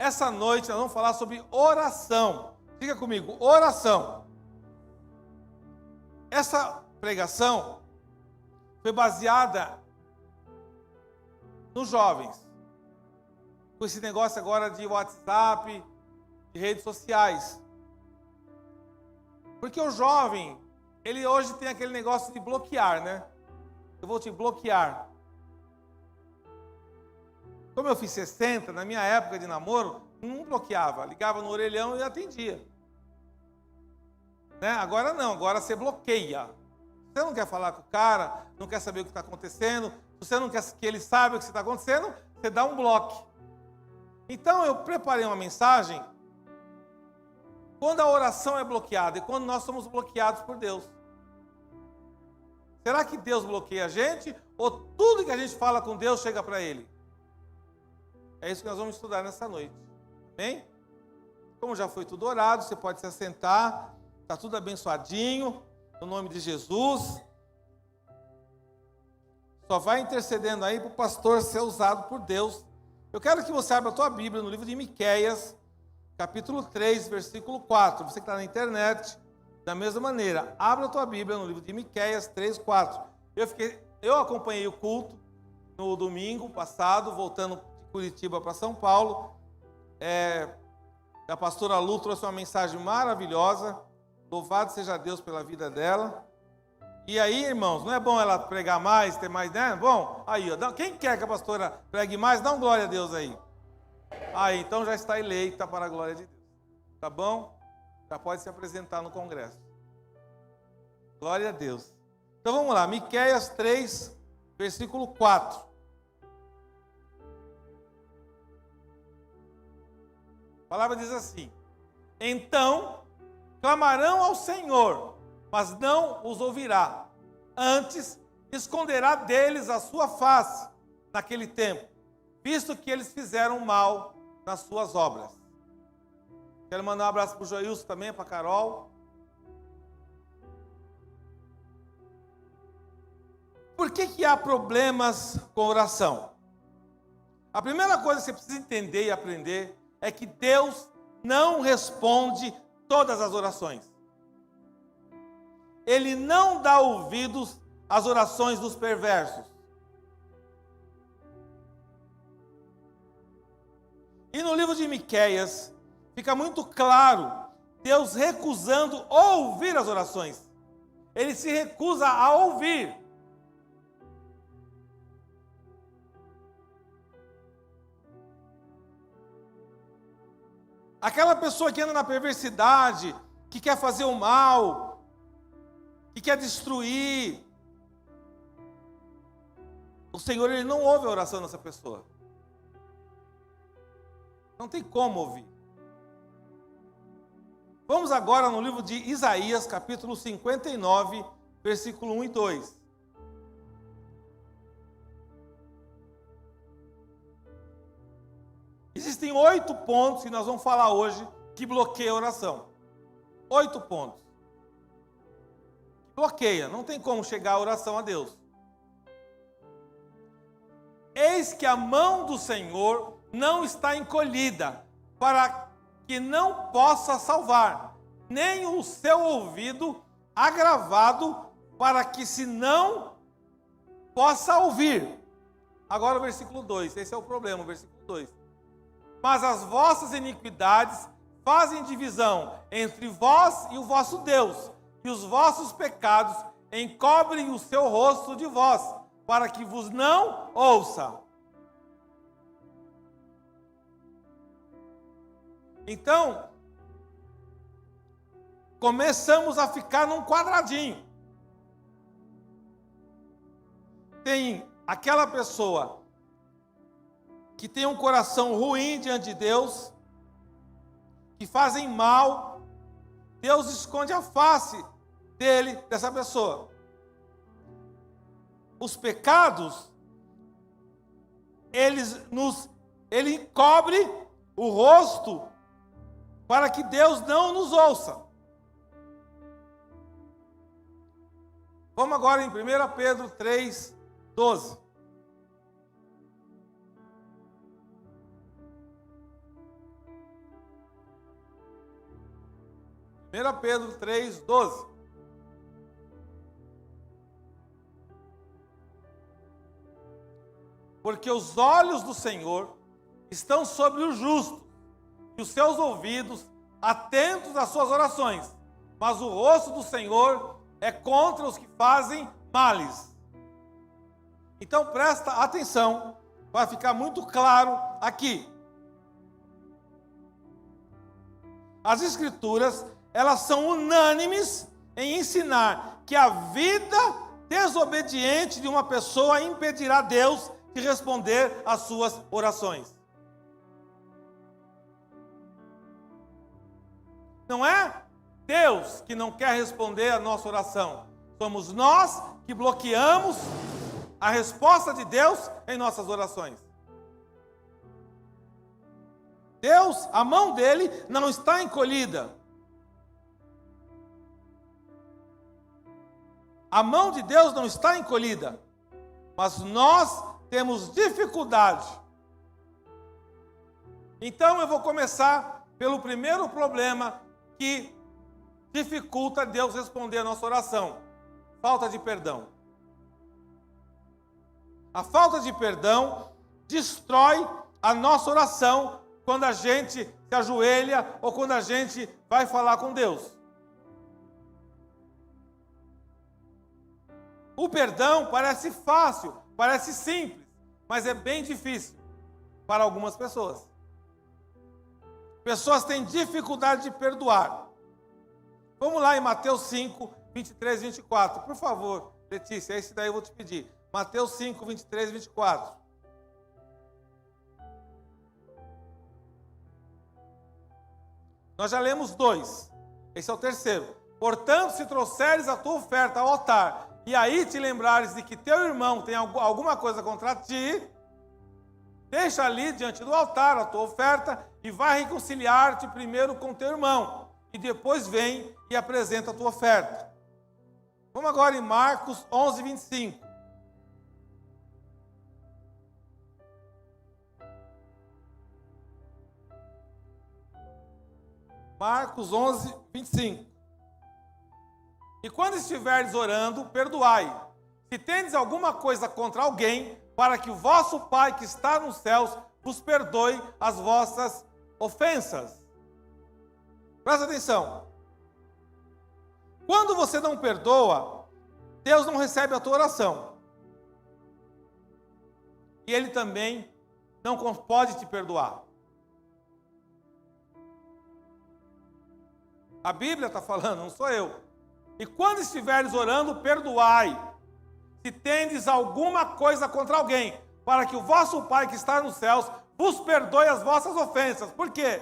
essa noite nós vamos falar sobre oração. Diga comigo, oração. Essa pregação foi baseada nos jovens. Com esse negócio agora de WhatsApp, de redes sociais. Porque o jovem, ele hoje tem aquele negócio de bloquear, né? Eu vou te bloquear. Como eu fiz 60, na minha época de namoro, não bloqueava. Ligava no orelhão e atendia. Né? Agora não, agora você bloqueia. Você não quer falar com o cara, não quer saber o que está acontecendo, se você não quer que ele saiba o que está acontecendo, você dá um bloco. Então eu preparei uma mensagem quando a oração é bloqueada e quando nós somos bloqueados por Deus. Será que Deus bloqueia a gente ou tudo que a gente fala com Deus chega para Ele? É isso que nós vamos estudar nessa noite. Amém? Como já foi tudo orado, você pode se assentar. Está tudo abençoadinho. No nome de Jesus. Só vai intercedendo aí para o pastor ser usado por Deus. Eu quero que você abra a tua Bíblia no livro de Miqueias, capítulo 3, versículo 4. Você que está na internet, da mesma maneira, abra a tua Bíblia no livro de Miqueias 3, 4. Eu acompanhei o culto no domingo passado, voltando de Curitiba para São Paulo. A pastora Lu trouxe uma mensagem maravilhosa. Louvado seja Deus pela vida dela. E aí, irmãos, não é bom ela pregar mais, ter mais, né? Bom, aí, ó, quem quer que a pastora pregue mais, dá um glória a Deus aí. Aí, então já está eleita para a glória de Deus. Tá bom? Já pode se apresentar no congresso. Glória a Deus. Então vamos lá, Miqueias 3, versículo 4. A palavra diz assim: então clamarão ao Senhor, mas não os ouvirá. Antes esconderá deles a sua face naquele tempo, visto que eles fizeram mal nas suas obras. Quero mandar um abraço para o Joilson também, para a Carol. Por que há problemas com oração? A primeira coisa que você precisa entender e aprender é que Deus não responde todas as orações. Ele não dá ouvidos às orações dos perversos. E no livro de Miqueias, fica muito claro Deus recusando ouvir as orações. Ele se recusa a ouvir. Aquela pessoa que anda na perversidade, que quer fazer o mal, que quer destruir, o Senhor, Ele não ouve a oração dessa pessoa. Não tem como ouvir. Vamos agora no livro de Isaías, capítulo 59, versículo 1 e 2. Existem 8 pontos que nós vamos falar hoje que bloqueiam a oração. 8 pontos. Bloqueia, não tem como chegar a oração a Deus. Eis que a mão do Senhor não está encolhida, para que não possa salvar, nem o seu ouvido agravado, para que se não possa ouvir. Agora o versículo 2, esse é o problema, o versículo 2. Mas as vossas iniquidades fazem divisão entre vós e o vosso Deus, e os vossos pecados encobrem o seu rosto de vós, para que vos não ouça. Então, começamos a ficar num quadradinho. Tem aquela pessoa que tem um coração ruim diante de Deus, que fazem mal, Deus esconde a face dele, dessa pessoa. Os pecados, ele encobre o rosto para que Deus não nos ouça. Vamos agora em 1 Pedro 3, 12. 1 Pedro 3:12. Porque os olhos do Senhor estão sobre o justo, e os seus ouvidos atentos às suas orações, mas o rosto do Senhor é contra os que fazem males. Então presta atenção, vai ficar muito claro aqui. As Escrituras, elas são unânimes em ensinar que a vida desobediente de uma pessoa impedirá Deus de responder às suas orações. Não é Deus que não quer responder a nossa oração. Somos nós que bloqueamos a resposta de Deus em nossas orações. Deus, a mão dele não está encolhida. A mão de Deus não está encolhida. Mas nós temos dificuldade. Então eu vou começar pelo primeiro problema que dificulta Deus responder a nossa oração: falta de perdão. A falta de perdão destrói a nossa oração quando a gente se ajoelha ou quando a gente vai falar com Deus. O perdão parece fácil, parece simples, mas é bem difícil para algumas pessoas. Pessoas têm dificuldade de perdoar. Vamos lá em Mateus 5, 23 e 24. Por favor, Letícia, esse daí eu vou te pedir. Mateus 5, 23 e 24. Nós já lemos 2. Esse é o terceiro. Portanto, se trouxeres a tua oferta ao altar, e aí te lembrares de que teu irmão tem alguma coisa contra ti, deixa ali diante do altar a tua oferta e vai reconciliar-te primeiro com teu irmão, e depois vem e apresenta a tua oferta. Vamos agora em Marcos 11, 25. Marcos 11, 25. E quando estiveres orando, perdoai, se tendes alguma coisa contra alguém, para que o vosso Pai que está nos céus vos perdoe as vossas ofensas. Presta atenção. Quando você não perdoa, Deus não recebe a tua oração. E Ele também não pode te perdoar. A Bíblia está falando, não sou eu. E quando estiveres orando, perdoai, se tendes alguma coisa contra alguém, para que o vosso Pai que está nos céus vos perdoe as vossas ofensas. Por quê?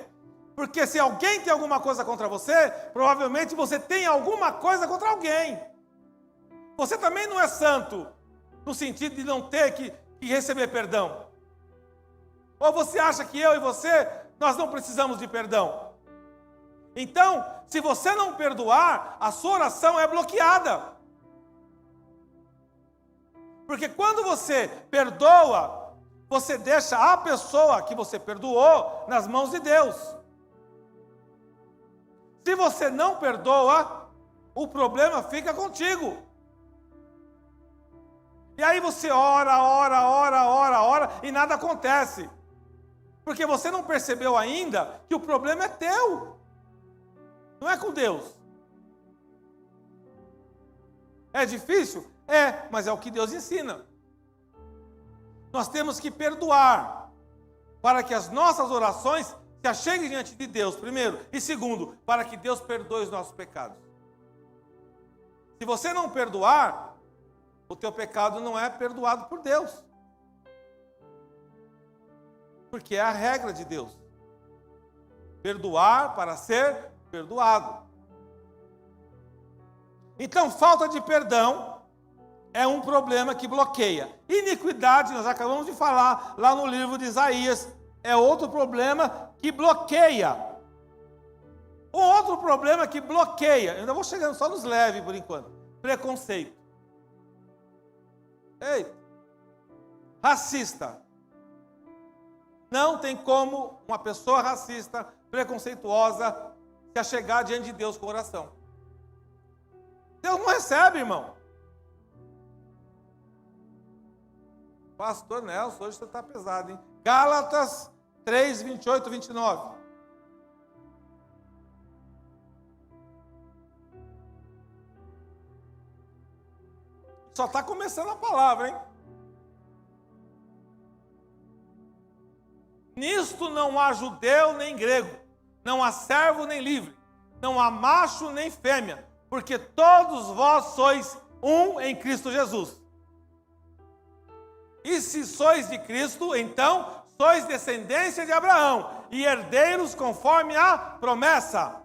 Porque se alguém tem alguma coisa contra você, provavelmente você tem alguma coisa contra alguém. Você também não é santo, no sentido de não ter que receber perdão. Ou você acha que eu e você, nós não precisamos de perdão? Então, se você não perdoar, a sua oração é bloqueada. Porque quando você perdoa, você deixa a pessoa que você perdoou nas mãos de Deus. Se você não perdoa, o problema fica contigo. E aí você ora e nada acontece. Porque você não percebeu ainda que o problema é teu. Não é com Deus. É difícil? É, mas é o que Deus ensina. Nós temos que perdoar para que as nossas orações se acheguem diante de Deus, primeiro. E segundo, para que Deus perdoe os nossos pecados. Se você não perdoar, o teu pecado não é perdoado por Deus. Porque é a regra de Deus. Perdoar para ser perdoado. Então, falta de perdão é um problema que bloqueia. Iniquidade, nós acabamos de falar lá no livro de Isaías, é outro problema que bloqueia. Um outro problema que bloqueia, eu ainda vou chegando só nos leves por enquanto, preconceito. Ei, racista. Não tem como uma pessoa racista, preconceituosa, se achegar diante de Deus com oração. Deus não recebe, irmão. Pastor Nelson, hoje você está pesado, hein? Gálatas 3, 28, 29. Só está começando a palavra, hein? Nisto não há judeu nem grego, não há servo nem livre, não há macho nem fêmea, porque todos vós sois um em Cristo Jesus. E se sois de Cristo, então sois descendência de Abraão e herdeiros conforme a promessa.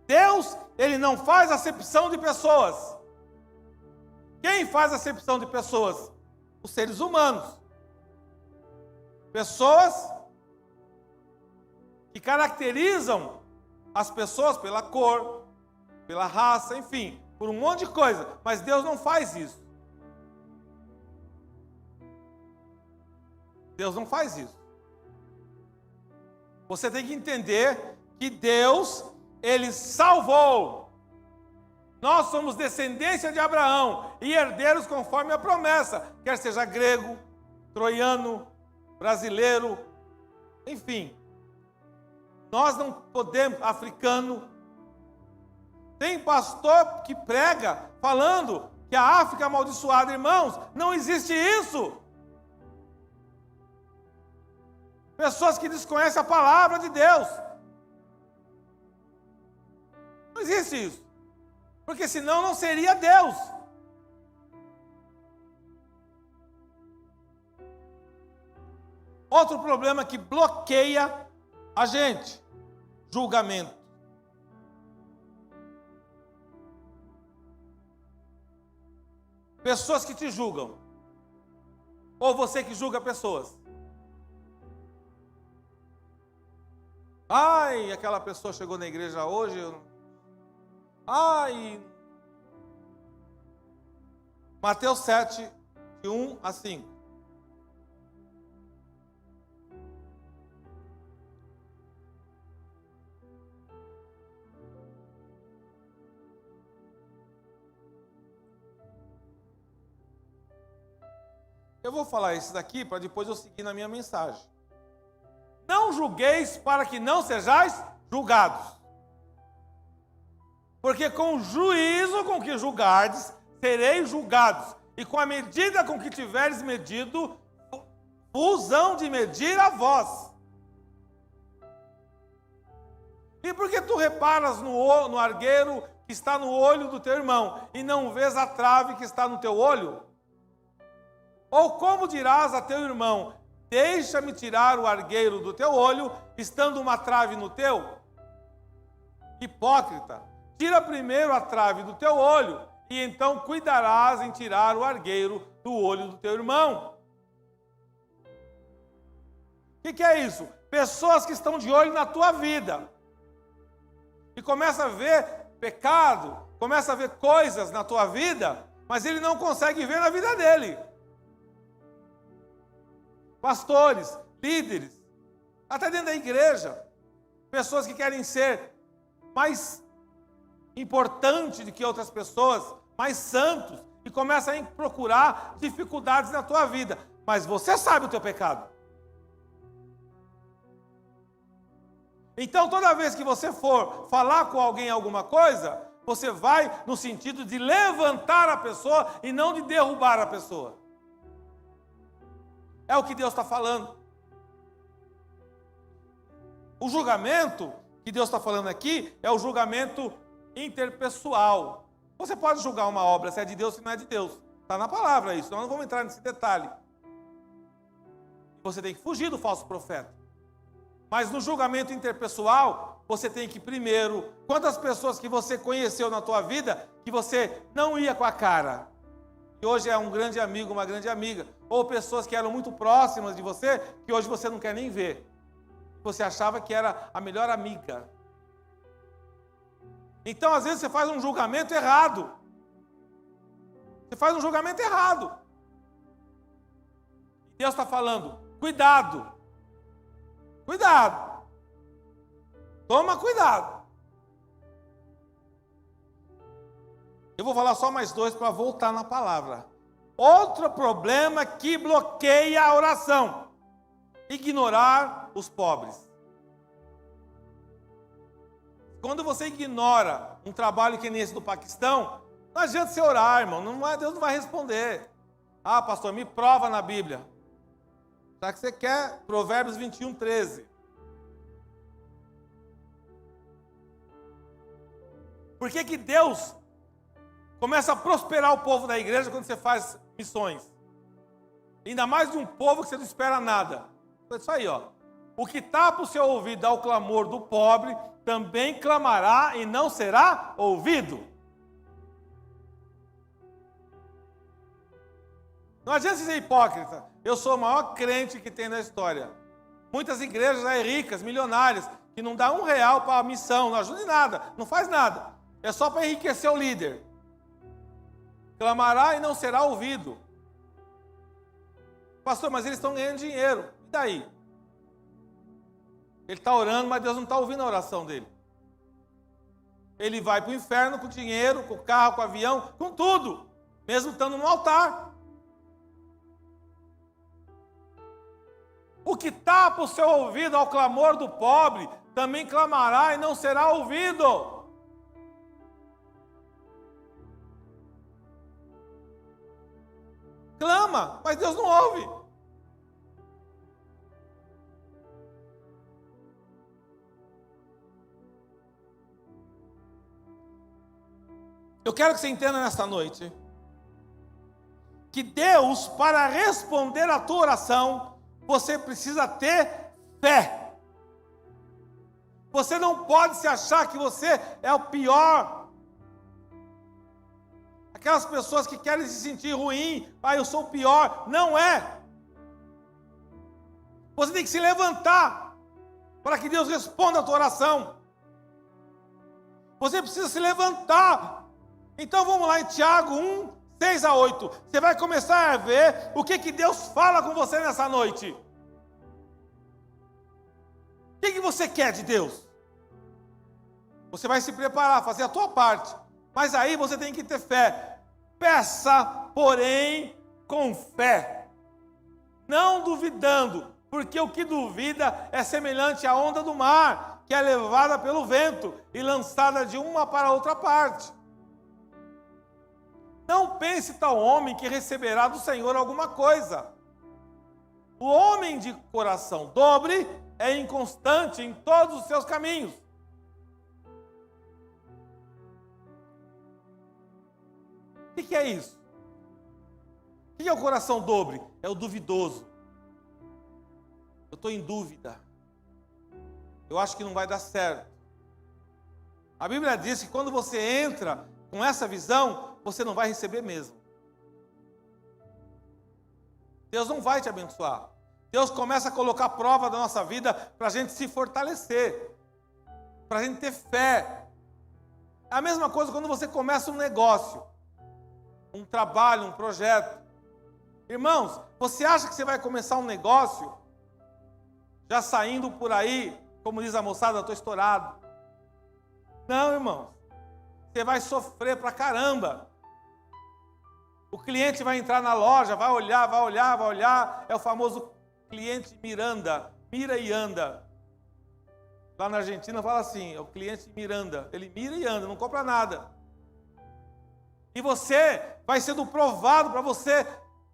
Deus, ele não faz acepção de pessoas. Quem faz acepção de pessoas? Os seres humanos. Pessoas que caracterizam as pessoas pela cor, pela raça, enfim, por um monte de coisa. Mas Deus não faz isso. Deus não faz isso. Você tem que entender que Deus, ele salvou. Nós somos descendência de Abraão e herdeiros conforme a promessa, quer seja grego, troiano, brasileiro, enfim. Nós não podemos, africano. Tem pastor que prega falando que a África é amaldiçoada, irmãos, não existe isso. Pessoas que desconhecem a palavra de Deus. Não existe isso. Porque senão não seria Deus. Outro problema que bloqueia a gente: julgamento. Pessoas que te julgam. Ou você que julga pessoas. Ai, aquela pessoa chegou na igreja hoje. Ai. Mateus 7, de 1 a 5. Eu vou falar isso daqui para depois eu seguir na minha mensagem. Não julgueis para que não sejais julgados. Porque com o juízo com que julgardes, sereis julgados. E com a medida com que tiveres medido, vos hão de medir a vós. E por que tu reparas no argueiro que está no olho do teu irmão, e não vês a trave que está no teu olho? Ou como dirás a teu irmão: deixa-me tirar o argueiro do teu olho, estando uma trave no teu? Hipócrita, tira primeiro a trave do teu olho, e então cuidarás em tirar o argueiro do olho do teu irmão. O que é isso? Pessoas que estão de olho na tua vida, e começa a ver pecado, começa a ver coisas na tua vida, mas ele não consegue ver na vida dele. Pastores, líderes, até dentro da igreja, pessoas que querem ser mais importantes do que outras pessoas, mais santos, e começam a procurar dificuldades na tua vida. Mas você sabe o teu pecado. Então, toda vez que você for falar com alguém alguma coisa, você vai no sentido de levantar a pessoa e não de derrubar a pessoa. É o que Deus está falando. O julgamento que Deus está falando aqui é o julgamento interpessoal. Você pode julgar uma obra se é de Deus ou se não é de Deus. Está na palavra isso, nós não vamos entrar nesse detalhe. Você tem que fugir do falso profeta. Mas no julgamento interpessoal, você tem que primeiro, quantas pessoas que você conheceu na tua vida, que você não ia com a cara, que hoje é um grande amigo, uma grande amiga, ou pessoas que eram muito próximas de você, que hoje você não quer nem ver. Você achava que era a melhor amiga. Então, às vezes, você faz um julgamento errado. Você faz um julgamento errado. Deus está falando, cuidado. Cuidado. Toma cuidado. Eu vou falar só mais 2 para voltar na palavra. Outro problema que bloqueia a oração: ignorar os pobres. Quando você ignora um trabalho que nem esse do Paquistão, não adianta você orar, irmão. Deus não vai responder. Ah, pastor, me prova na Bíblia. Já que você quer, Provérbios 21, 13. Por que Deus começa a prosperar o povo da igreja quando você faz missões? Ainda mais de um povo que você não espera nada. É isso aí, ó. O que tapa o seu ouvido ao clamor do pobre, também clamará e não será ouvido. Não adianta ser hipócrita. Eu sou o maior crente que tem na história. Muitas igrejas aí ricas, milionárias, que não dá R$1 para a missão, não ajuda em nada, não faz nada. É só para enriquecer o líder. Clamará e não será ouvido. Pastor, mas eles estão ganhando dinheiro. E daí? Ele está orando, mas Deus não está ouvindo a oração dele. Ele vai para o inferno com dinheiro, com o carro, com o avião, com tudo, mesmo estando no altar. O que tapa o seu ouvido ao clamor do pobre, também clamará e não será ouvido. Clama, mas Deus não ouve. Eu quero que você entenda nesta noite que Deus, para responder à tua oração, você precisa ter fé. Você não pode se achar que você é o pior. Aquelas pessoas que querem se sentir ruim, eu sou o pior. Não é. Você tem que se levantar para que Deus responda a tua oração. Você precisa se levantar. Então vamos lá em Tiago 1, 6 a 8. Você vai começar a ver o que Deus fala com você nessa noite. O que você quer de Deus? Você vai se preparar, fazer a tua parte. Mas aí você tem que ter fé. Peça, porém, com fé. Não duvidando, porque o que duvida é semelhante à onda do mar, que é levada pelo vento e lançada de uma para outra parte. Não pense tal homem que receberá do Senhor alguma coisa. O homem de coração dobre é inconstante em todos os seus caminhos. O que é isso? O que é o coração dobre? É o duvidoso. Eu estou em dúvida. Eu acho que não vai dar certo. A Bíblia diz que quando você entra com essa visão, você não vai receber mesmo. Deus não vai te abençoar. Deus começa a colocar a prova da nossa vida para a gente se fortalecer, para a gente ter fé. É a mesma coisa quando você começa um negócio, um trabalho, um projeto. Irmãos, você acha que você vai começar um negócio já saindo por aí, como diz a moçada, estou estourado? Não, irmãos. Você vai sofrer pra caramba. O cliente vai entrar na loja, vai olhar, vai olhar, vai olhar. É o famoso cliente Miranda, mira e anda. Lá na Argentina fala assim, é o cliente Miranda. Ele mira e anda, não compra nada. E você vai sendo provado para você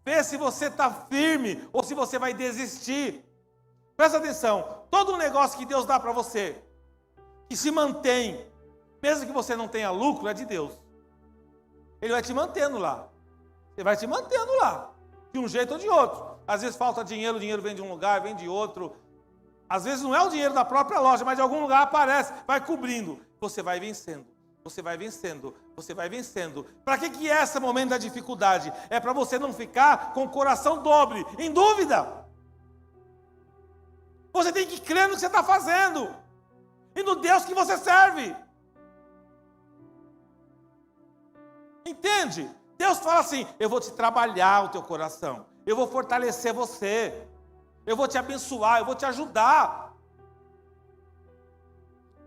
ver se você está firme ou se você vai desistir. Presta atenção, todo negócio que Deus dá para você, que se mantém, mesmo que você não tenha lucro, é de Deus. Ele vai te mantendo lá. Ele vai te mantendo lá, de um jeito ou de outro. Às vezes falta dinheiro, o dinheiro vem de um lugar, vem de outro. Às vezes não é o dinheiro da própria loja, mas de algum lugar aparece, vai cobrindo. Você vai vencendo, você vai vencendo, você vai vencendo. Para que é esse momento da dificuldade? É para você não ficar com o coração dobre, em dúvida. Você tem que crer no que você está fazendo e no Deus que você serve. Entende? Deus fala assim, eu vou te trabalhar o teu coração, eu vou fortalecer você, eu vou te abençoar, eu vou te ajudar.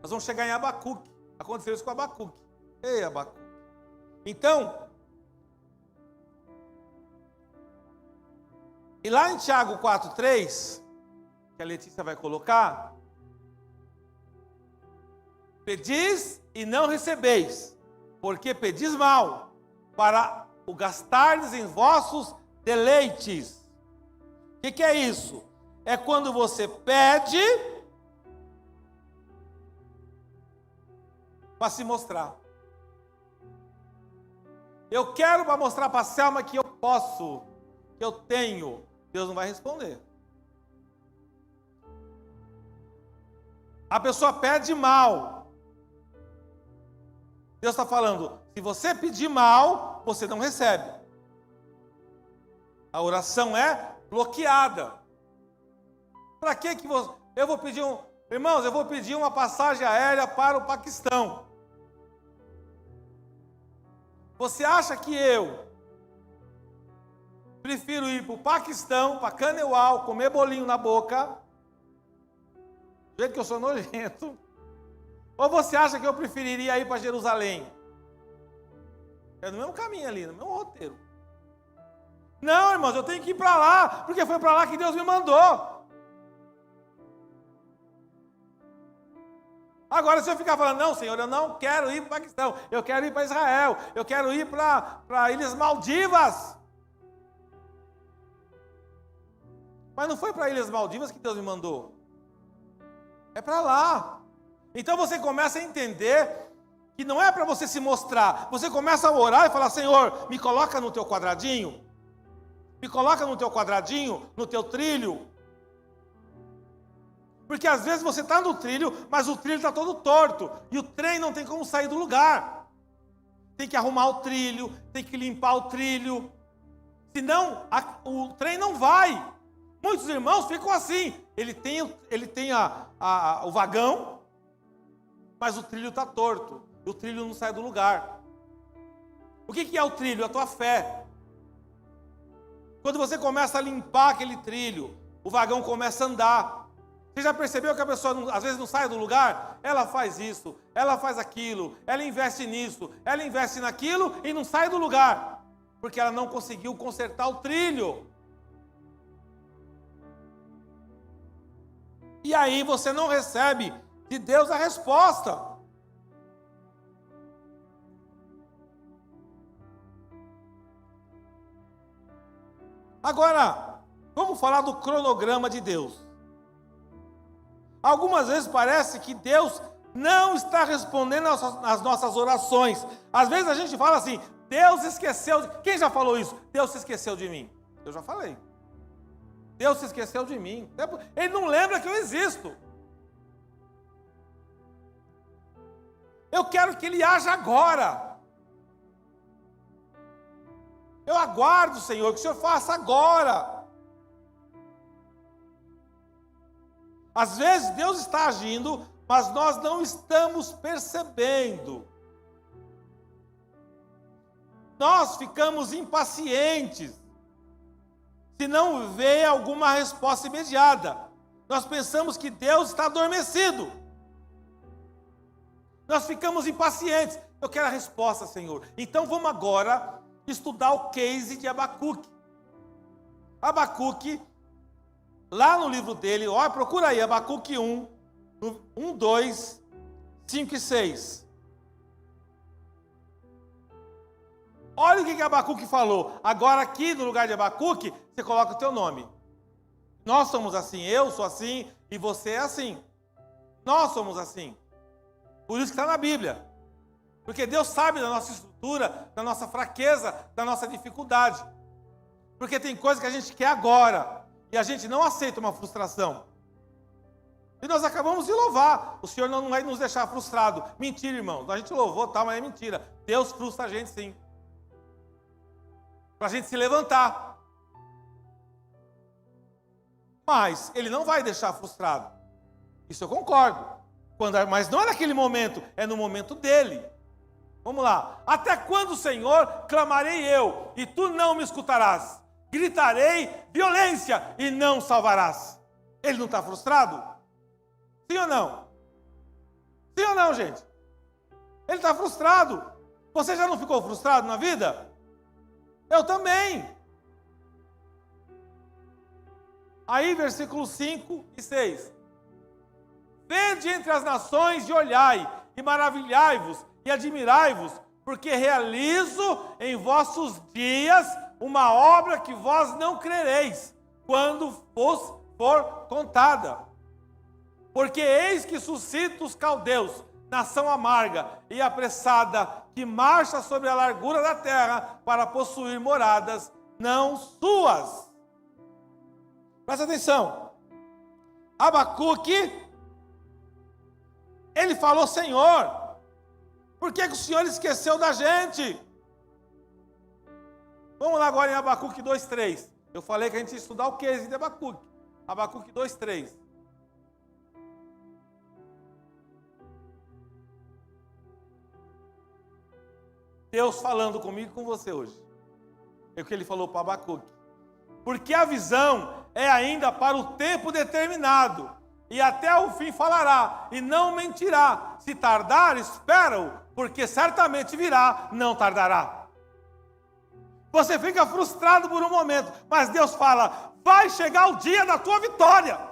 Nós vamos chegar em Abacuque. Aconteceu isso com Abacuque. Ei, Abacuque, Então, e lá em Tiago 4,3, que a Letícia vai colocar, pedis e não recebeis, porque pedis mal, para o gastardes em vossos deleites. O que é isso? É quando você pede para se mostrar. Eu quero para mostrar para a Selma que eu posso, que eu tenho. Deus não vai responder. A pessoa pede mal. Deus está falando, se você pedir mal, você não recebe. A oração é bloqueada. Para que você... Irmãos, eu vou pedir uma passagem aérea para o Paquistão. Você acha que eu prefiro ir para o Paquistão, para Caneual, comer bolinho na boca, do jeito que eu sou nojento, ou você acha que eu preferiria ir para Jerusalém? É no mesmo caminho ali, no mesmo roteiro. Não, irmãos, eu tenho que ir para lá, porque foi para lá que Deus me mandou. Agora, se eu ficar falando, não, Senhor, eu não quero ir para o Paquistão, eu quero ir para Israel, eu quero ir para Ilhas Maldivas. Mas não foi para Ilhas Maldivas que Deus me mandou. É para lá. Então você começa a entender que não é para você se mostrar. Você começa a orar e falar, Senhor, me coloca no teu quadradinho. Me coloca no teu quadradinho, no teu trilho. Porque às vezes você está no trilho, mas o trilho está todo torto. E o trem não tem como sair do lugar. Tem que arrumar o trilho, tem que limpar o trilho. Senão o trem não vai. Muitos irmãos ficam assim. Ele tem o vagão, mas o trilho está torto. E o trilho não sai do lugar. O que é o trilho? A tua fé. Quando você começa a limpar aquele trilho, o vagão começa a andar. Você já percebeu que a pessoa às vezes não sai do lugar? Ela faz isso, ela faz aquilo, ela investe nisso, ela investe naquilo e não sai do lugar. Porque ela não conseguiu consertar o trilho. E aí você não recebe de Deus a resposta. Agora, vamos falar do cronograma de Deus. Algumas vezes parece que Deus não está respondendo às nossas orações. Às vezes a gente fala assim, Deus esqueceu. Quem já falou isso? Deus se esqueceu de mim. Eu já falei. Deus se esqueceu de mim. Ele não lembra que eu existo. Eu quero que Ele haja agora. Eu aguardo, Senhor, que o Senhor faça agora. Às vezes Deus está agindo, mas nós não estamos percebendo. Nós ficamos impacientes se não vê alguma resposta imediata. Nós pensamos que Deus está adormecido. Nós ficamos impacientes. Eu quero a resposta, Senhor. Então vamos agora estudar o case de Abacuque. Abacuque, lá no livro dele, ó, procura aí, Abacuque 1, 2, 5 e 6. Olha o que Abacuque falou. Agora aqui no lugar de Abacuque, você coloca o teu nome. Nós somos assim, eu sou assim e você é assim. Nós somos assim. Por isso que está na Bíblia. Porque Deus sabe da nossa estrutura, da nossa fraqueza, da nossa dificuldade. Porque tem coisas que a gente quer agora e a gente não aceita uma frustração. E nós acabamos de louvar. O Senhor não vai nos deixar frustrado. Mentira, irmão. A gente louvou, tal, mas é mentira. Deus frustra a gente sim. Para a gente se levantar. Mas Ele não vai deixar frustrado. Isso eu concordo. Mas não é naquele momento, é no momento dele. Vamos lá. Até quando, Senhor, clamarei eu, e tu não me escutarás? Gritarei violência, e não salvarás. Ele não está frustrado? Sim ou não? Sim ou não, gente? Ele está frustrado. Você já não ficou frustrado na vida? Eu também. Aí, versículos 5 e 6. Vede entre as nações e olhai, e maravilhai-vos, e admirai-vos, porque realizo em vossos dias uma obra que vós não crereis, quando vos for contada. Porque eis que suscito os caldeus, nação amarga e apressada, que marcha sobre a largura da terra para possuir moradas não suas. Presta atenção. Abacuque, ele falou: Senhor, por que o Senhor esqueceu da gente? Vamos lá agora em Abacuque 2:3. Eu falei que a gente ia estudar o case de Abacuque. Abacuque 2:3. Deus falando comigo e com você hoje. É o que ele falou para Abacuque. Porque a visão é ainda para o tempo determinado, e até o fim falará, e não mentirá. Se tardar, espera-o, porque certamente virá, não tardará. Você fica frustrado por um momento, mas Deus fala: vai chegar o dia da tua vitória.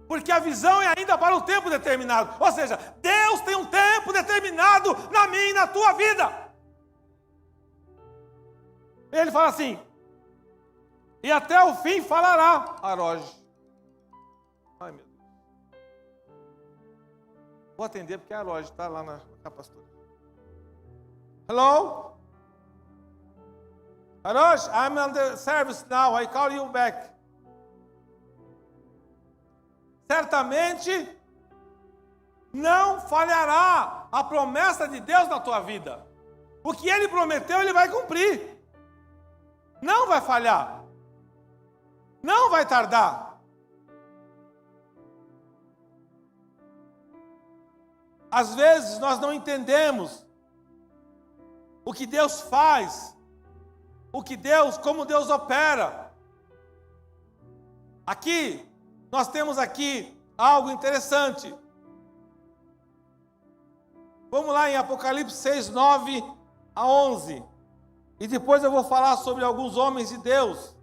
Porque a visão é ainda para o tempo determinado. Ou seja, Deus tem um tempo determinado na minha e na tua vida. Ele fala assim: e até o fim falará, Aroge. Ai, meu Deus. Vou atender porque a Aroge está lá na pastora. Hello? Aroge, I'm on the service now. I call you back. Certamente não falhará a promessa de Deus na tua vida. O que Ele prometeu, Ele vai cumprir. Não vai falhar. Não vai tardar. Às vezes nós não entendemos o que Deus faz, como Deus opera. Aqui, nós temos aqui algo interessante. Vamos lá em Apocalipse 6, 9 a 11. E depois eu vou falar sobre alguns homens de Deus.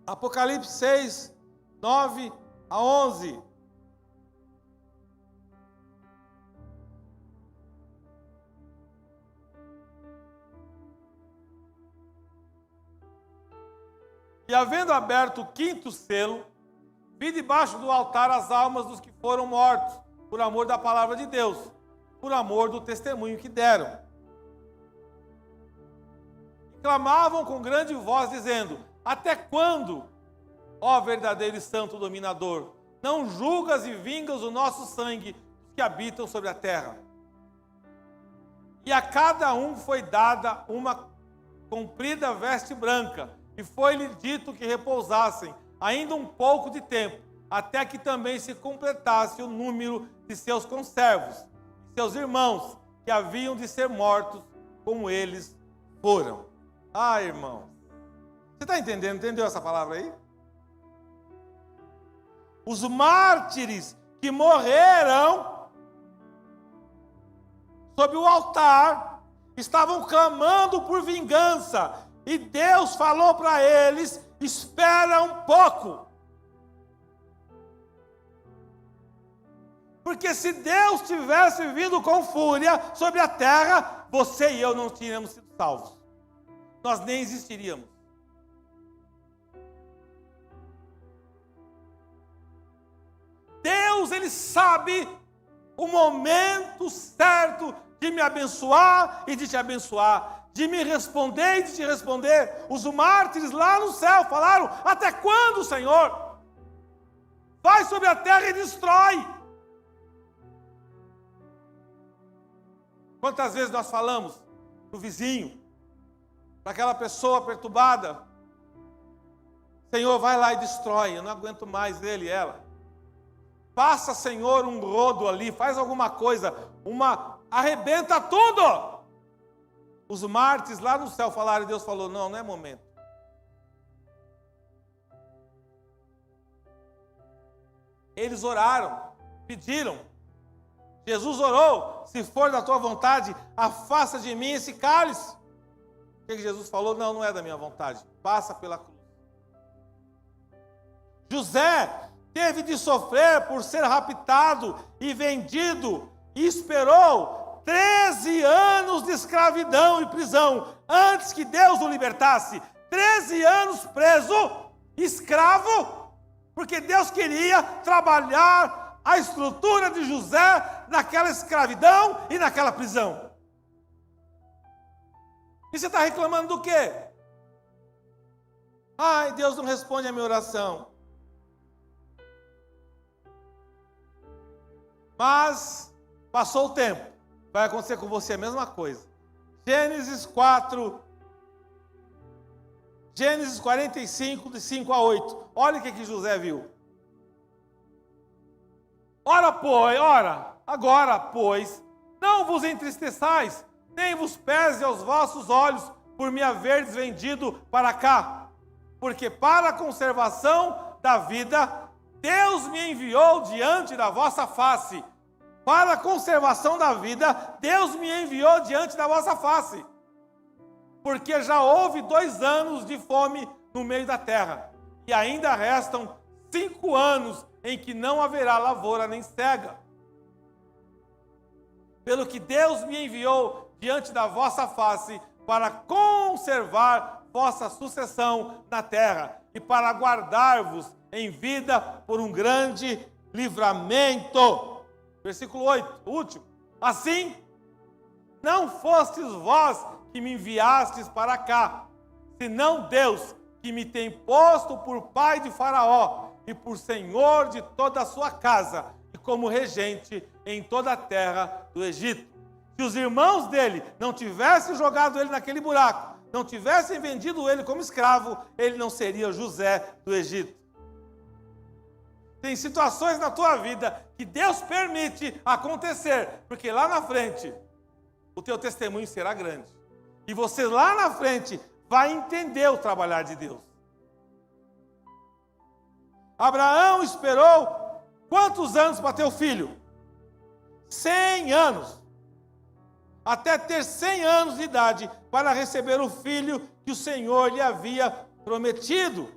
Apocalipse 6, 9 a 11. E havendo aberto o quinto selo, vi debaixo do altar as almas dos que foram mortos, por amor da palavra de Deus, por amor do testemunho que deram. E clamavam com grande voz, dizendo: até quando, ó verdadeiro e santo dominador, não julgas e vingas o nosso sangue dos que habitam sobre a terra? E a cada um foi dada uma comprida veste branca, e foi-lhe dito que repousassem ainda um pouco de tempo, até que também se completasse o número de seus conservos, e seus irmãos, que haviam de ser mortos, como eles foram. Ah, irmão, você está entendendo? Entendeu essa palavra aí? Os mártires que morreram sob o altar estavam clamando por vingança, e Deus falou para eles: espera um pouco. Porque se Deus tivesse vindo com fúria sobre a terra, você e eu não teríamos sido salvos. Nós nem existiríamos. Deus, Ele sabe o momento certo de me abençoar e de te abençoar, de me responder e de te responder. Os mártires lá no céu falaram: até quando, Senhor? Vai sobre a terra e destrói. Quantas vezes nós falamos para o vizinho, para aquela pessoa perturbada: Senhor, vai lá e destrói, eu não aguento mais ele e ela. Passa, Senhor, um rodo ali, faz alguma coisa, arrebenta tudo. Os mártires lá no céu falaram, e Deus falou: não, não é momento. Eles oraram, pediram. Jesus orou: se for da tua vontade, afasta de mim esse cálice. O que Jesus falou? Não, não é da minha vontade, passa pela cruz. José teve de sofrer por ser raptado e vendido, e esperou 13 anos de escravidão e prisão, antes que Deus o libertasse. 13 anos preso, escravo, porque Deus queria trabalhar a estrutura de José naquela escravidão e naquela prisão. E você está reclamando do quê? Ai, Deus não responde a minha oração. Mas passou o tempo, vai acontecer com você a mesma coisa. Gênesis 45, de 5 a 8. Olha o que José viu. Agora, pois, não vos entristeçais, nem vos pese aos vossos olhos por me haveres vendido para cá, porque para a conservação da vida, Deus me enviou diante da vossa face. Para a conservação da vida, Deus me enviou diante da vossa face. Porque já houve 2 anos de fome no meio da terra, e ainda restam 5 anos em que não haverá lavoura nem cega. Pelo que Deus me enviou diante da vossa face, para conservar vossa sucessão na terra, e para guardar-vos em vida por um grande livramento. Versículo 8, último. Assim, não fostes vós que me enviastes para cá, senão Deus, que me tem posto por pai de Faraó e por senhor de toda a sua casa, e como regente em toda a terra do Egito. Se os irmãos dele não tivessem jogado ele naquele buraco, não tivessem vendido ele como escravo, ele não seria José do Egito. Tem situações na tua vida que Deus permite acontecer, porque lá na frente o teu testemunho será grande. E você lá na frente vai entender o trabalhar de Deus. Abraão esperou quantos anos para ter o filho? 100 anos. Até ter 100 anos de idade para receber o filho que o Senhor lhe havia prometido.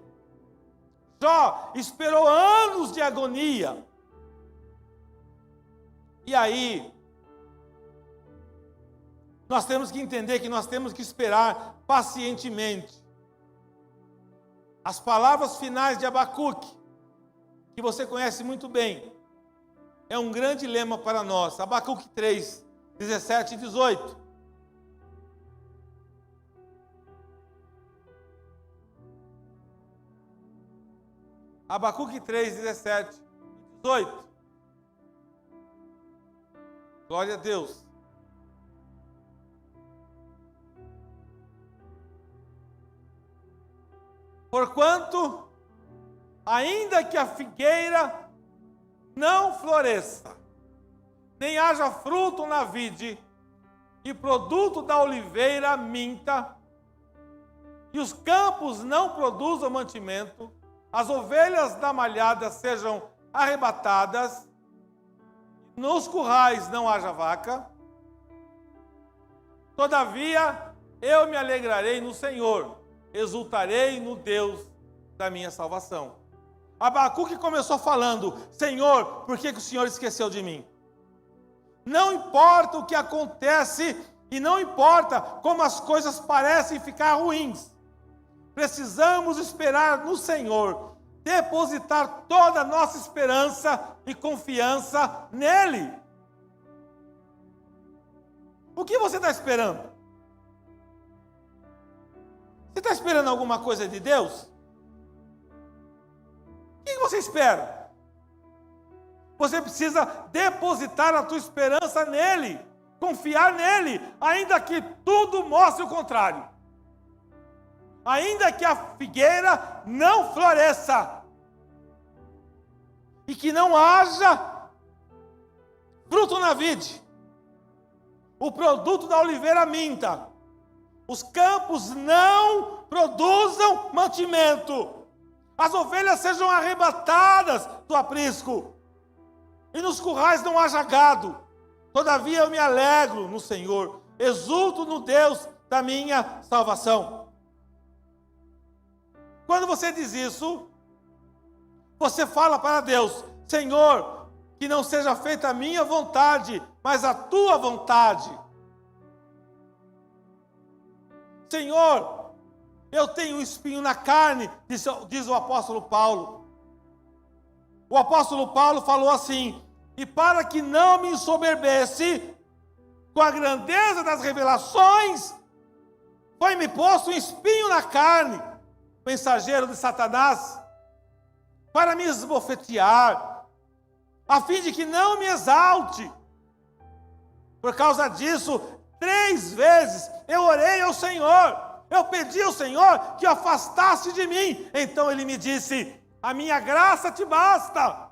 Jó esperou anos de agonia. E aí, nós temos que entender que nós temos que esperar pacientemente. As palavras finais de Abacuque, que você conhece muito bem, é um grande lema para nós. Abacuque 3, 17 e 18. Abacuque 3, 17 e 18. Glória a Deus. Porquanto, ainda que a figueira não floresça, nem haja fruto na vide, e produto da oliveira minta, e os campos não produzam mantimento, as ovelhas da malhada sejam arrebatadas, nos currais não haja vaca, todavia eu me alegrarei no Senhor, exultarei no Deus da minha salvação. Abacuque começou falando: Senhor, por que o Senhor esqueceu de mim? Não importa o que acontece e não importa como as coisas parecem ficar ruins, precisamos esperar no Senhor, depositar toda a nossa esperança e confiança nele. O que você está esperando? Você está esperando alguma coisa de Deus? O que você espera? Você precisa depositar a tua esperança nele, confiar nele, ainda que tudo mostre o contrário. Ainda que a figueira não floresça, e que não haja fruto na vide, o produto da oliveira minta, os campos não produzam mantimento, as ovelhas sejam arrebatadas do aprisco, e nos currais não haja gado. Todavia eu me alegro no Senhor, exulto no Deus da minha salvação. Quando você diz isso, você fala para Deus: Senhor, que não seja feita a minha vontade, mas a tua vontade. Senhor, eu tenho um espinho na carne, diz o apóstolo Paulo. O apóstolo Paulo falou assim: e para que não me ensoberbece com a grandeza das revelações, foi-me posto um espinho na carne, mensageiro de Satanás, para me esbofetear, a fim de que não me exalte. Por causa disso, 3 vezes eu orei ao Senhor, eu pedi ao Senhor que afastasse de mim. Então ele me disse: a minha graça te basta,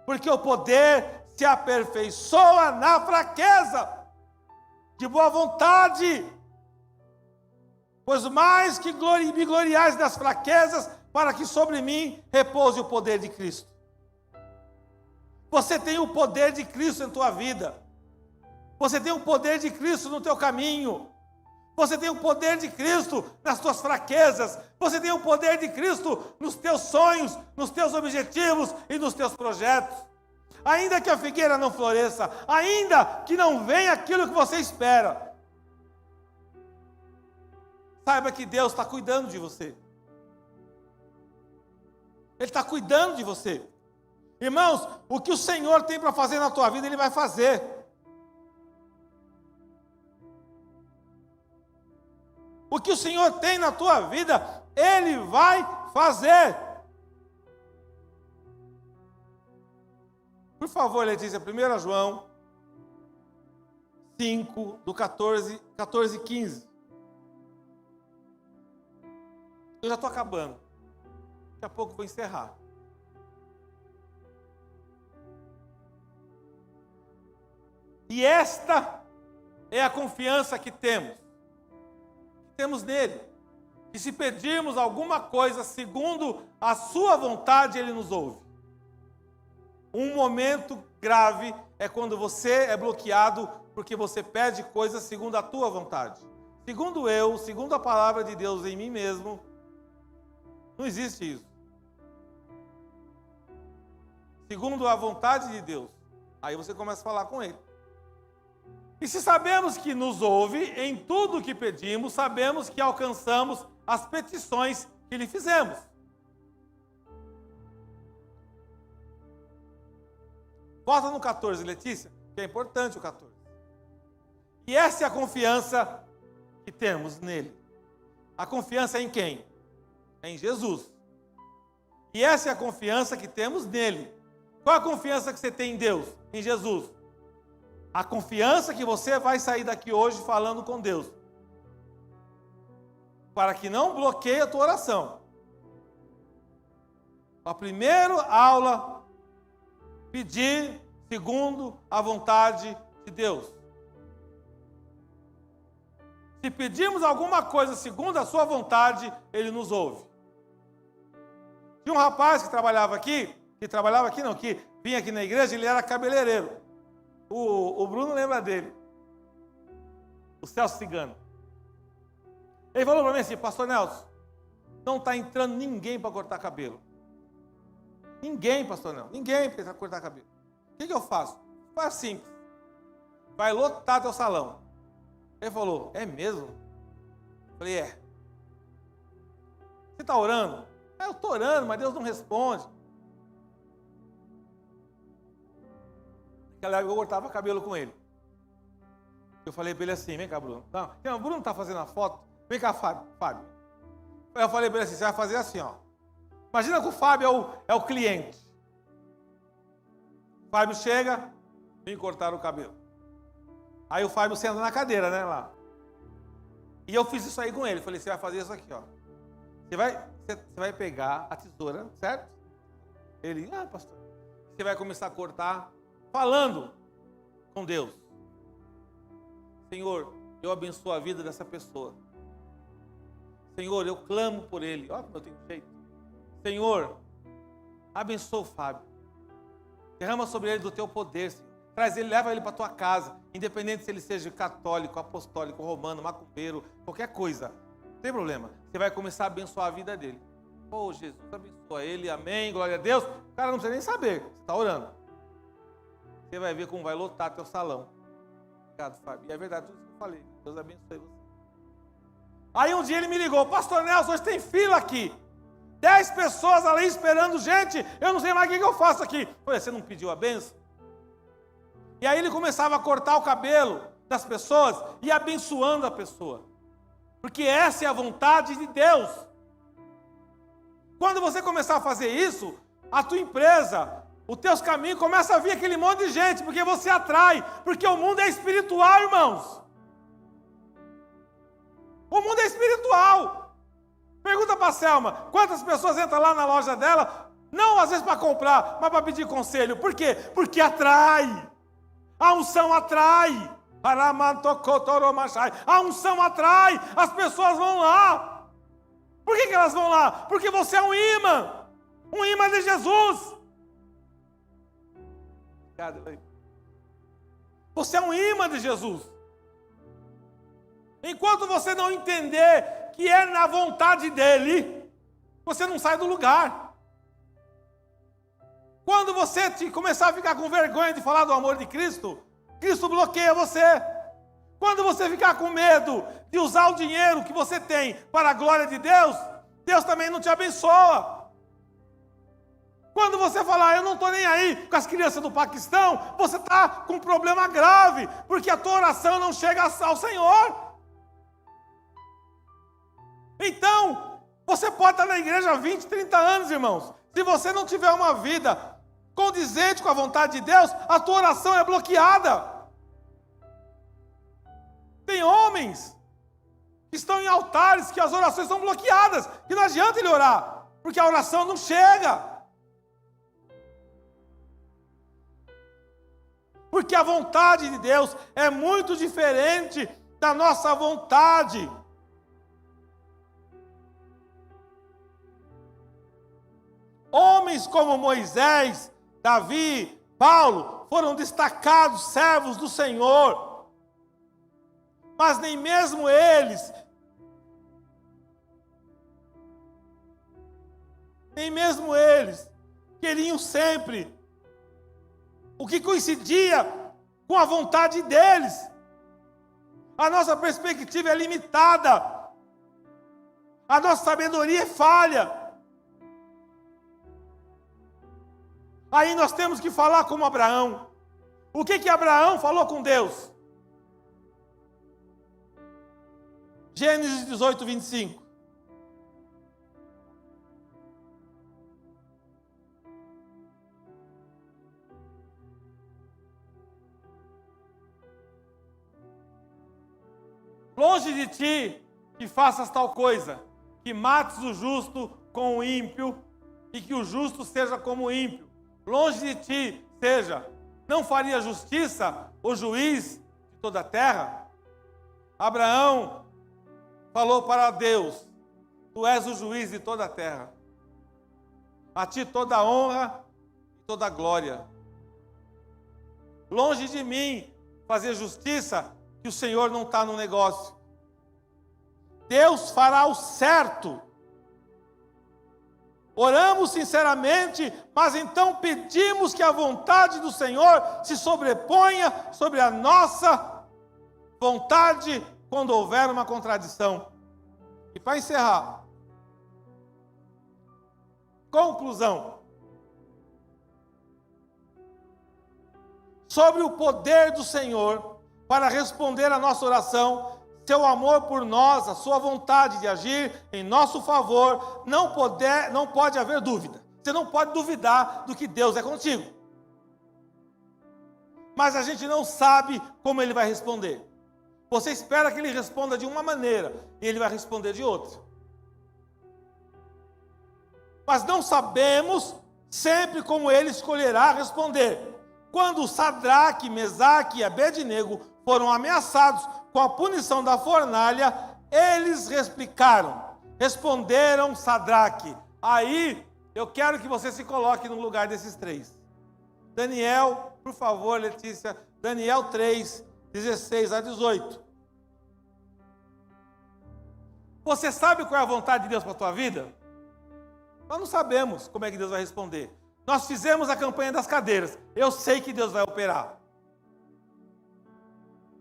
porque o poder se aperfeiçoa na fraqueza. De boa vontade, pois mais que me gloriais das fraquezas, para que sobre mim repouse o poder de Cristo. Você tem o poder de Cristo em tua vida. Você tem o poder de Cristo no teu caminho. Você tem o poder de Cristo nas tuas fraquezas. Você tem o poder de Cristo nos teus sonhos, nos teus objetivos e nos teus projetos. Ainda que a figueira não floresça, ainda que não venha aquilo que você espera, saiba que Deus está cuidando de você. Ele está cuidando de você. Irmãos, o que o Senhor tem para fazer na tua vida, Ele vai fazer. O que o Senhor tem na tua vida, Ele vai fazer. Por favor, Letícia, 1 João 5, do 14 e 15. Eu já estou acabando. Daqui a pouco eu vou encerrar. E esta é a confiança que temos nele. Que se pedirmos alguma coisa segundo a sua vontade, Ele nos ouve. Um momento grave é quando você é bloqueado porque você pede coisas segundo a tua vontade. Segundo a palavra de Deus em mim mesmo, não existe isso. Segundo a vontade de Deus, aí você começa a falar com Ele. E se sabemos que nos ouve em tudo o que pedimos, sabemos que alcançamos as petições que lhe fizemos. Volta no 14, Letícia, que é importante o 14. E essa é a confiança que temos nele. A confiança é em quem? É em Jesus. E essa é a confiança que temos nele. Qual a confiança que você tem em Deus? Em Jesus. A confiança que você vai sair daqui hoje falando com Deus. Para que não bloqueie a tua oração. A primeira aula, pedir segundo a vontade de Deus. Se pedirmos alguma coisa segundo a sua vontade, Ele nos ouve. Tinha um rapaz que vinha aqui na igreja, ele era cabeleireiro. O Bruno lembra dele. O Celso Cigano. Ele falou para mim assim: Pastor Nelson, não está entrando ninguém para cortar cabelo. Ninguém, pastor Nelson, ninguém para cortar cabelo. O que eu faço? Faz simples. Vai lotar teu salão. Ele falou: é mesmo? Eu falei: é. Você está orando? Eu estou orando, mas Deus não responde. Naquela época eu cortava cabelo com ele. Eu falei para ele assim: vem cá, Bruno. Não, o Bruno está fazendo a foto. Vem cá, Fábio. Eu falei para ele assim: você vai fazer assim, ó. Imagina que o Fábio é o cliente. O Fábio chega, vem cortar o cabelo. Aí o Fábio senta na cadeira, né, lá. E eu fiz isso aí com ele. Falei: você vai fazer isso aqui, ó. Você vai pegar a tesoura, certo? Ele: pastor. Você vai começar a cortar falando com Deus. Senhor, eu abençoo a vida dessa pessoa. Senhor, eu clamo por ele. Ó, como eu tenho jeito. Senhor, Abençoa o Fábio. Derrama sobre ele do teu poder, Senhor. Traz ele, leva ele para a tua casa, independente se ele seja católico, apostólico, romano, macumbeiro, qualquer coisa. Não tem problema. Você vai começar a abençoar a vida dele. Oh, Jesus, abençoa ele, amém, glória a Deus. O cara não precisa nem saber, você está orando. Você vai ver como vai lotar teu salão. Obrigado, Fábio. E é verdade tudo isso que eu falei. Deus abençoe você. Aí um dia ele me ligou, pastor Nelson, hoje tem fila aqui. 10 pessoas ali esperando gente, eu não sei mais o que eu faço aqui. Eu falei, você não pediu a benção? E aí ele começava a cortar o cabelo das pessoas e abençoando a pessoa. Porque essa é a vontade de Deus. Quando você começar a fazer isso, a tua empresa, os teus caminhos, começa a vir aquele monte de gente, porque você atrai, porque o mundo é espiritual, irmãos. O mundo é espiritual. Pergunta para a Selma, quantas pessoas entram lá na loja dela, não às vezes para comprar, mas para pedir conselho. Por quê? Porque atrai. A unção atrai. A unção atrai. As pessoas vão lá. Por que elas vão lá? Porque você é um imã. Um imã de Jesus. Você é um imã de Jesus. Enquanto você não entender que é na vontade dele, você não sai do lugar. Quando você começar a ficar com vergonha de falar do amor de Cristo, Cristo bloqueia você. Quando você ficar com medo de usar o dinheiro que você tem para a glória de Deus, Deus também não te abençoa. Quando você falar, eu não estou nem aí com as crianças do Paquistão, você está com um problema grave, porque a tua oração não chega ao Senhor. Então, você pode estar na igreja há 20, 30 anos, irmãos. Se você não tiver uma vida condizente com a vontade de Deus, a tua oração é bloqueada. Tem homens que estão em altares que as orações são bloqueadas, que não adianta ele orar, porque a oração não chega. Porque a vontade de Deus é muito diferente da nossa vontade. Homens como Moisés, Davi, Paulo, foram destacados servos do Senhor. Mas nem mesmo eles queriam sempre o que coincidia com a vontade deles. A nossa perspectiva é limitada. A nossa sabedoria é falha. Aí nós temos que falar como Abraão. O que Abraão falou com Deus? Gênesis 18, 25. Longe de ti que faças tal coisa, que mates o justo com o ímpio, e que o justo seja como o ímpio. Longe de ti seja, não faria justiça o juiz de toda a terra? Abraão falou para Deus, tu és o juiz de toda a terra. A ti toda a honra e toda a glória. Longe de mim fazer justiça, que o Senhor não está no negócio. Deus fará o certo. Oramos sinceramente, mas então pedimos que a vontade do Senhor se sobreponha sobre a nossa vontade quando houver uma contradição. E para encerrar, conclusão. Sobre o poder do Senhor para responder a nossa oração, seu amor por nós, a sua vontade de agir em nosso favor, não pode haver dúvida. Você não pode duvidar do que Deus é contigo. Mas a gente não sabe como Ele vai responder. Você espera que Ele responda de uma maneira e Ele vai responder de outra. Mas não sabemos sempre como Ele escolherá responder. Quando Sadraque, Mesaque e Abednego foram ameaçados com a punição da fornalha, eles replicaram, responderam Sadraque. Aí Eu quero que você se coloque no lugar desses três. Daniel, por favor, Letícia, Daniel 3, 16 a 18. Você sabe qual é a vontade de Deus para a tua vida? Nós não sabemos como é que Deus vai responder. Nós fizemos a campanha das cadeiras. Eu sei que Deus vai operar.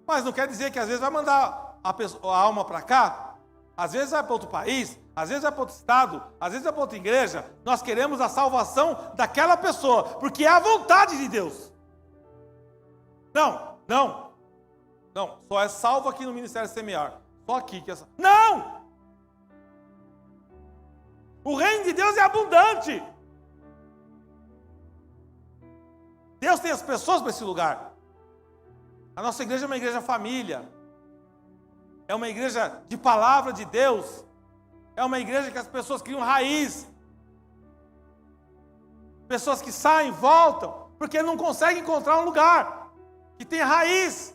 Mas não quer dizer que às vezes vai mandar a alma para cá, às vezes vai para outro país, às vezes vai para outro estado, às vezes vai para outra igreja. Nós queremos a salvação daquela pessoa, porque é a vontade de Deus. Não, só é salvo aqui no Ministério Semear. Só aqui que é salvo. Não! O reino de Deus é abundante. Deus tem as pessoas para esse lugar. A nossa igreja é uma igreja família. É uma igreja de palavra de Deus. É uma igreja que as pessoas criam raiz. Pessoas que saem, voltam, porque não conseguem encontrar um lugar que tenha raiz.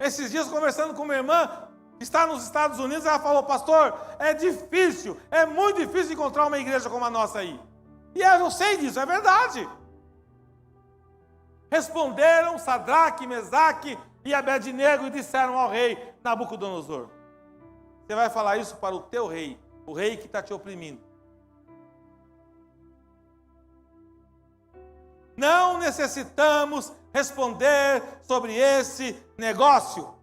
Esses dias, conversando com minha irmã, que está nos Estados Unidos, ela falou: pastor, é difícil, é muito difícil encontrar uma igreja como a nossa aí. E eu sei disso, é verdade. Responderam Sadraque, Mesaque e Abednego e disseram ao rei Nabucodonosor: você vai falar isso para o teu rei, o rei que está te oprimindo. Não necessitamos responder sobre esse negócio.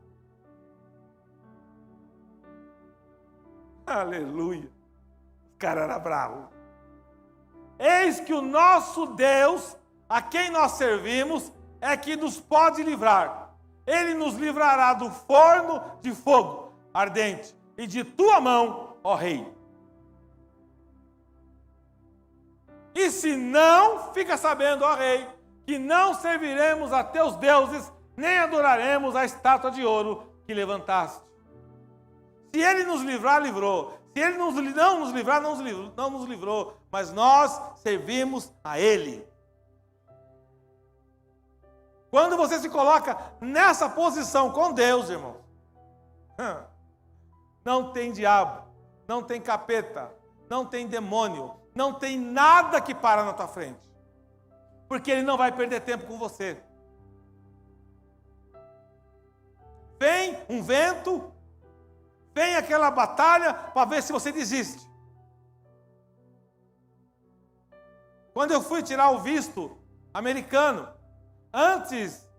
Aleluia. O cara era bravo. Eis que o nosso Deus, a quem nós servimos, é que nos pode livrar. Ele nos livrará do forno de fogo ardente e de tua mão, ó rei. E se não, fica sabendo, ó rei, que não serviremos a teus deuses, nem adoraremos a estátua de ouro que levantaste. Se ele nos livrar, livrou. Se ele não nos livrar, não nos livrou. Mas nós servimos a ele. Quando você se coloca nessa posição com Deus, irmão, não tem diabo, não tem capeta, não tem demônio, não tem nada que para na tua frente. Porque ele não vai perder tempo com você. Vem um vento, vem aquela batalha para ver se você desiste. Quando eu fui tirar o visto americano, antes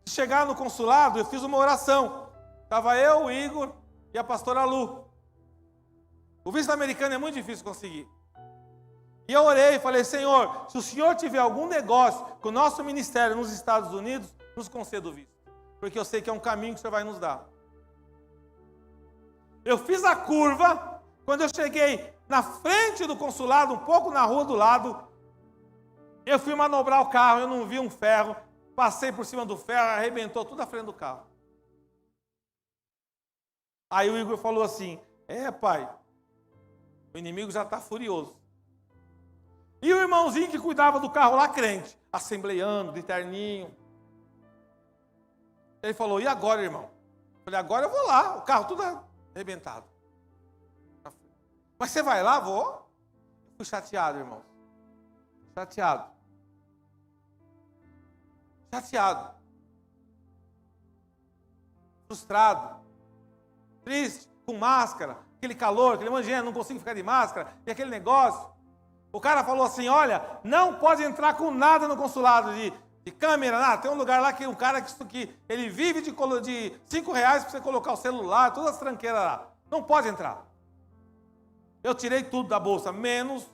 de chegar no consulado, eu fiz uma oração. Estava eu, o Igor e a pastora Lu. O visto americano é muito difícil conseguir. E eu orei e falei: Senhor, se o Senhor tiver algum negócio com o nosso ministério nos Estados Unidos, nos conceda o visto. Porque eu sei que é um caminho que o Senhor vai nos dar. Eu fiz a curva, quando eu cheguei na frente do consulado, um pouco na rua do lado, eu fui manobrar o carro, eu não vi um ferro, passei por cima do ferro, arrebentou tudo a frente do carro. Aí o Igor falou assim: pai, o inimigo já está furioso. E o irmãozinho que cuidava do carro lá, crente, assembleiano, de terninho. Ele falou: e agora, irmão? Eu falei: agora eu vou lá, o carro tudo arrebentado. Mas você vai lá? Vou. Eu fui chateado, irmão. Chateado. Frustrado. Triste, com máscara, aquele calor, aquele monte de gente, não consigo ficar de máscara, e aquele negócio. O cara falou assim: olha, não pode entrar com nada no consulado de câmera, nada. Tem um lugar lá que um cara que ele vive de R$5 para você colocar o celular, todas as tranqueiras lá. Não pode entrar. Eu tirei tudo da bolsa, menos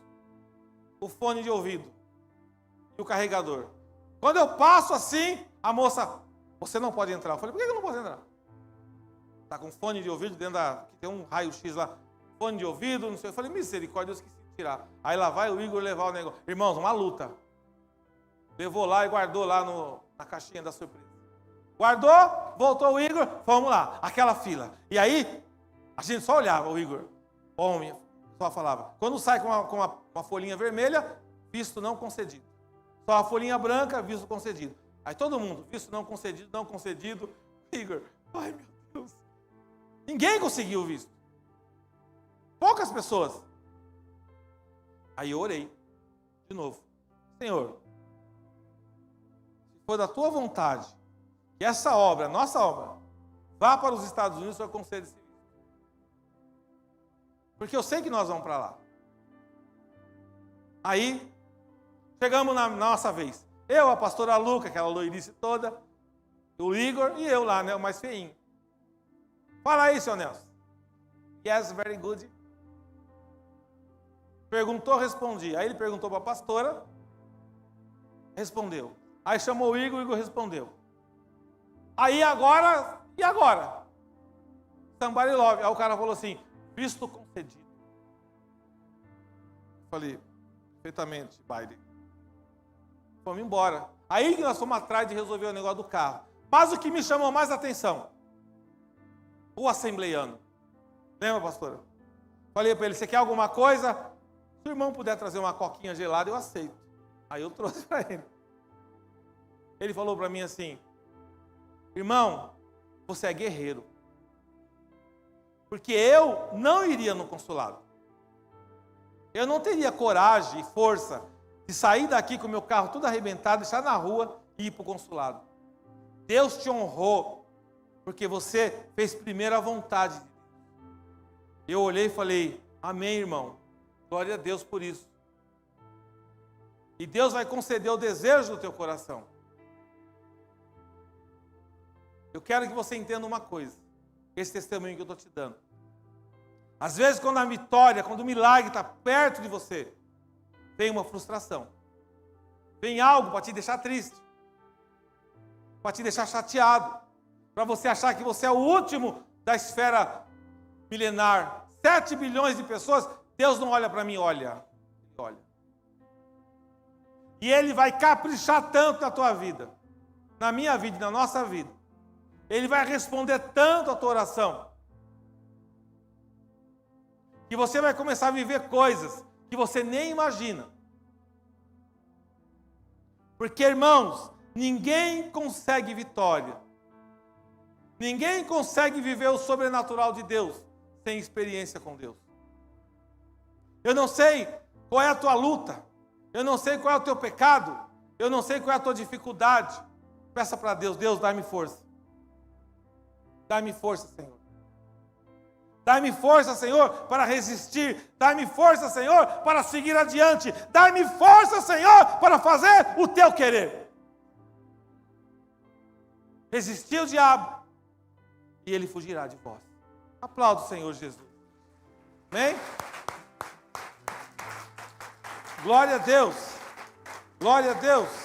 o fone de ouvido e o carregador. Quando eu passo assim, a moça: você não pode entrar. Eu falei: por que eu não posso entrar? Está com fone de ouvido dentro que tem um raio-x lá, fone de ouvido, não sei. Eu falei: misericórdia, eu esqueci de tirar. Aí lá vai o Igor levar o negócio. Irmãos, uma luta. Levou lá e guardou lá na caixinha da surpresa. Guardou, voltou o Igor, vamos lá, aquela fila. E aí, a gente só olhava o Igor, homem, só falava. Quando sai com uma folhinha vermelha, visto não concedido. Só a folhinha branca, visto concedido. Aí todo mundo, visto não concedido, não concedido. Igor, ai meu Deus. Ninguém conseguiu o visto. Poucas pessoas. Aí eu orei de novo. Senhor, se for da tua vontade que essa obra, nossa obra, vá para os Estados Unidos, eu concedo esse visto. Porque eu sei que nós vamos para lá. Aí, chegamos na nossa vez. Eu, a pastora Luca, aquela loirice toda, o Igor e eu lá, né, o mais feinho. Fala aí, seu Nelson. Yes, very good. Perguntou, respondi. Aí ele perguntou para a pastora, respondeu. Aí chamou o Igor respondeu. Aí agora, e agora? Somebody love. Aí o cara falou assim, visto concedido. Falei, perfeitamente, Biden. Fomos embora. Aí que nós fomos atrás de resolver o negócio do carro. Mas o que me chamou mais atenção, o assembleiano. Lembra, pastora? Falei para ele, você quer alguma coisa? Se o irmão puder trazer uma coquinha gelada, eu aceito. Aí eu trouxe para ele. Ele falou para mim assim, irmão, você é guerreiro. Porque eu não iria no consulado. Eu não teria coragem e força de sair daqui com o meu carro tudo arrebentado, deixar na rua e ir para o consulado. Deus te honrou, porque você fez primeiro a vontade de Deus. Eu olhei e falei, amém, irmão. Glória a Deus por isso. E Deus vai conceder o desejo do teu coração. Eu quero que você entenda uma coisa. Esse testemunho que eu estou te dando. Às vezes, quando a vitória, quando o milagre está perto de você, vem uma frustração. Vem algo para te deixar triste. Para te deixar chateado. Para você achar que você é o último da esfera milenar. 7 bilhões de pessoas, Deus não olha para mim, olha. Olha. E Ele vai caprichar tanto na tua vida. Na minha vida e na nossa vida. Ele vai responder tanto a tua oração. Que você vai começar a viver coisas que você nem imagina. Porque, irmãos, ninguém consegue vitória. Ninguém consegue viver o sobrenatural de Deus sem experiência com Deus. Eu não sei qual é a tua luta. Eu não sei qual é o teu pecado. Eu não sei qual é a tua dificuldade. Peça para Deus, Deus, dá-me força. Dá-me força, Senhor. Dá-me força, Senhor, para resistir. Dá-me força, Senhor, para seguir adiante. Dá-me força, Senhor, para fazer o teu querer. Resistir o diabo e ele fugirá de vós. Aplauda o Senhor Jesus. Amém? Glória a Deus. Glória a Deus.